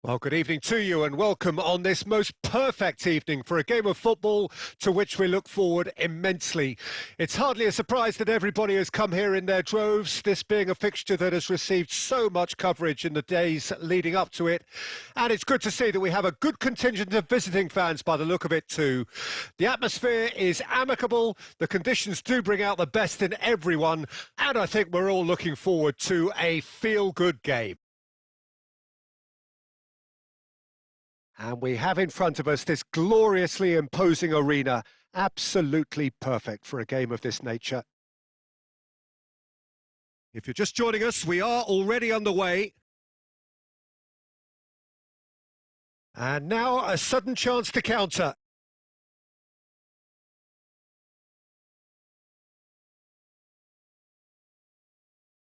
Well, good evening to you and welcome on this most perfect evening for a game of football to which we look forward immensely. It's hardly a surprise that everybody has come here in their droves, this being a fixture that has received so much coverage in the days leading up to it. And it's good to see that we have a good contingent of visiting fans by the look of it too. The atmosphere is amicable, the conditions do bring out the best in everyone, and I think we're all looking forward to a feel-good game. And we have in front of us this gloriously imposing arena, absolutely perfect for a game of this nature. If you're just joining us, we are already underway. And now a sudden chance to counter.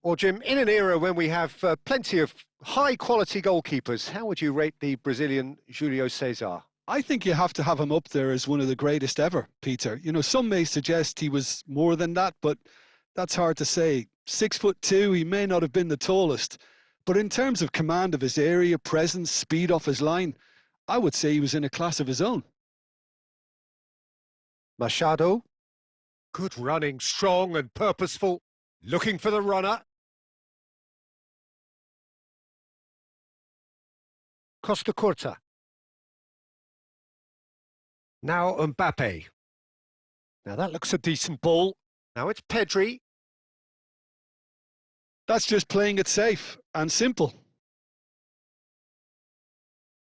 Well, Jim, in an era when we have plenty of high-quality goalkeepers, how would you rate the Brazilian Julio César? I think you have to have him up there as one of the greatest ever, Peter. You know, some may suggest he was more than that, but that's hard to say. 6'2", he may not have been the tallest, but in terms of command of his area, presence, speed off his line, I would say he was in a class of his own. Machado, good running, strong and purposeful, looking for the runner. Costa Curta. Now Mbappe. Now that looks a decent ball. Now it's Pedri. That's just playing it safe and simple.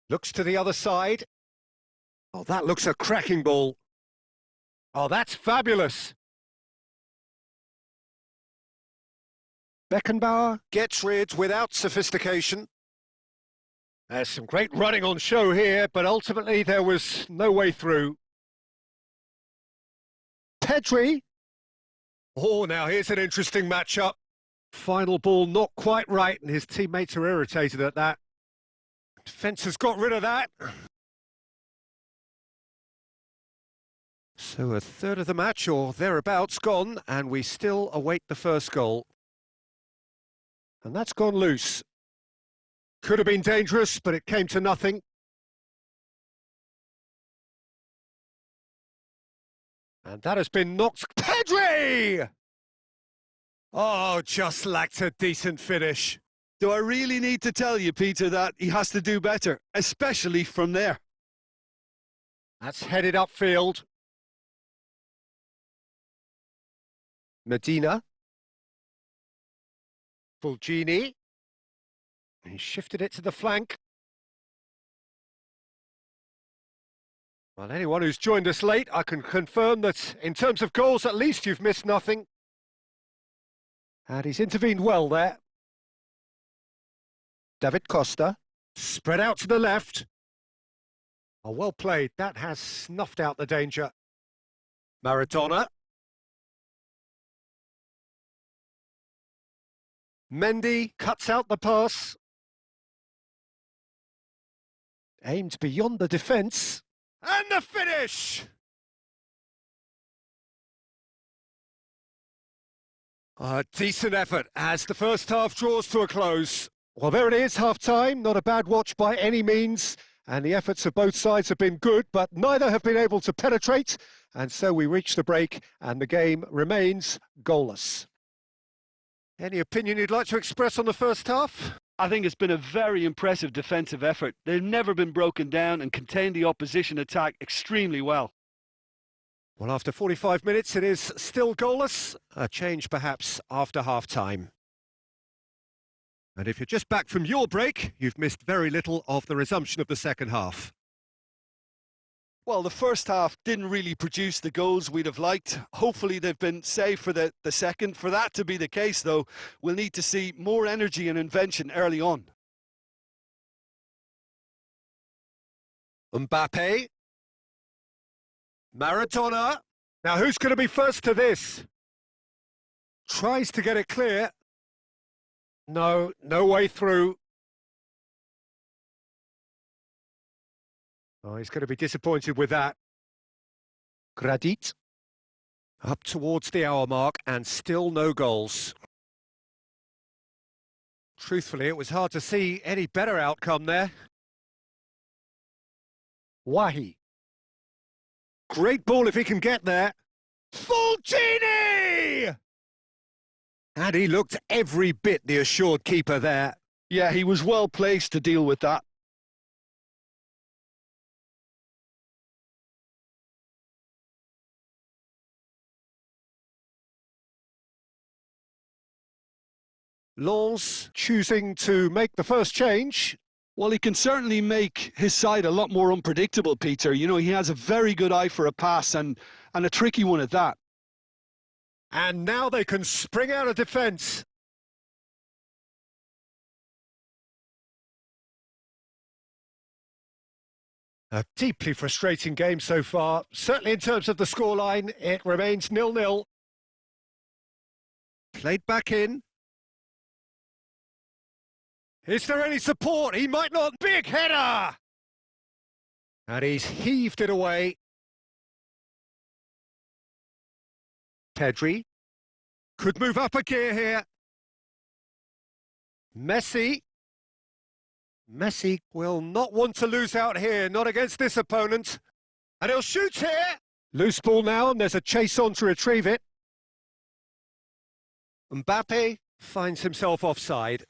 Looks to the other side. Oh, that looks a cracking ball. Oh, that's fabulous. Beckenbauer gets rid without sophistication. There's some great running on show here, but ultimately there was no way through. Pedri. Oh, now here's an interesting matchup. Final ball not quite right, and his teammates are irritated at that. Defence has got rid of that. So a third of the match, or thereabouts, gone, and we still await the first goal. And that's gone loose. Could have been dangerous, but it came to nothing. And that has been knocked... Pedri! Oh, just lacked a decent finish. Do I really need to tell you, Peter, that he has to do better, especially from there? That's headed upfield. Medina. Fulgini. He shifted it to the flank. Well, anyone who's joined us late, I can confirm that in terms of goals, at least you've missed nothing. And he's intervened well there. David Costa, spread out to the left. Oh, well played. That has snuffed out the danger. Maradona. Mendy cuts out the pass. Aimed beyond the defence. And the finish! A decent effort as the first half draws to a close. Well, there it is, half-time. Not a bad watch by any means. And the efforts of both sides have been good, but neither have been able to penetrate. And so we reach the break, and the game remains goalless. Any opinion you'd like to express on the first half? I think it's been a very impressive defensive effort. They've never been broken down and contained the opposition attack extremely well. Well, after 45 minutes, it is still goalless. A change, perhaps, after half-time. And if you're just back from your break, you've missed very little of the resumption of the second half. Well, the first half didn't really produce the goals we'd have liked. Hopefully they've been saved for the second. For that to be the case, though, we'll need to see more energy and invention early on. Mbappe. Maradona. Now, who's going to be first to this? Tries to get it clear. No way through. Oh, he's going to be disappointed with that. Gradit. Up towards the hour mark and still no goals. Truthfully, it was hard to see any better outcome there. Wahi. Great ball if he can get there. Fulgini! And he looked every bit the assured keeper there. Yeah, he was well placed to deal with that. Lens choosing to make the first change. Well, he can certainly make his side a lot more unpredictable, Peter. You know, he has a very good eye for a pass and a tricky one at that. And now they can spring out of defence. A deeply frustrating game so far. Certainly in terms of the scoreline, it remains 0-0. Played back in. Is there any support? He might not. Big header! And he's heaved it away. Pedri could move up a gear here. Messi will not want to lose out here, not against this opponent. And he'll shoot here. Loose ball now, and there's a chase on to retrieve it. Mbappe finds himself offside.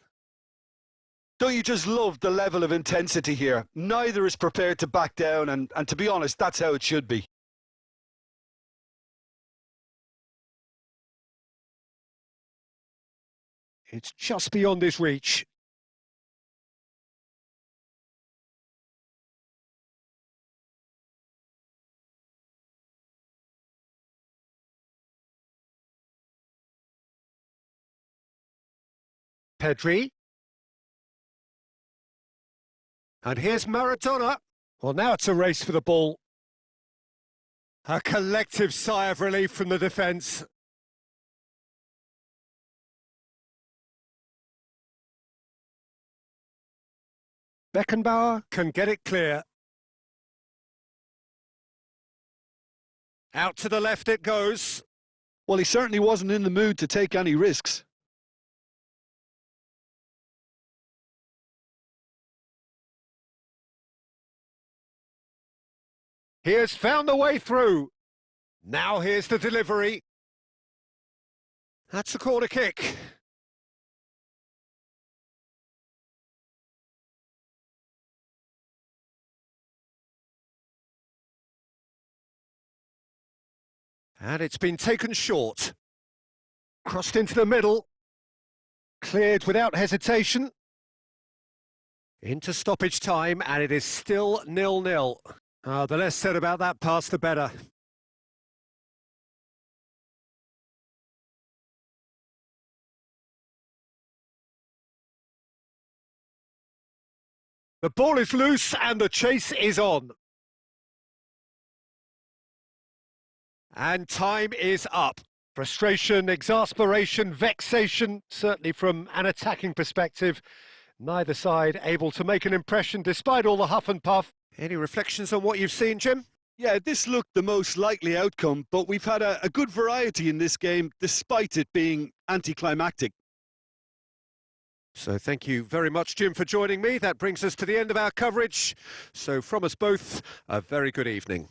Don't you just love the level of intensity here? Neither is prepared to back down, and to be honest, that's how it should be. It's just beyond his reach. Pedri. And here's Maradona. Well, now it's a race for the ball. A collective sigh of relief from the defence. Beckenbauer can get it clear. Out to the left it goes. Well, he certainly wasn't in the mood to take any risks. He has found the way through. Now here's the delivery. That's a corner kick. And it's been taken short. Crossed into the middle. Cleared without hesitation. Into stoppage time, and it is still 0-0. The less said about that pass, the better. The ball is loose and the chase is on. And time is up. Frustration, exasperation, vexation, certainly from an attacking perspective. Neither side able to make an impression despite all the huff and puff. Any reflections on what you've seen, Jim? Yeah, this looked the most likely outcome, but we've had a good variety in this game, despite it being anticlimactic. So thank you very much, Jim, for joining me. That brings us to the end of our coverage. So from us both, a very good evening.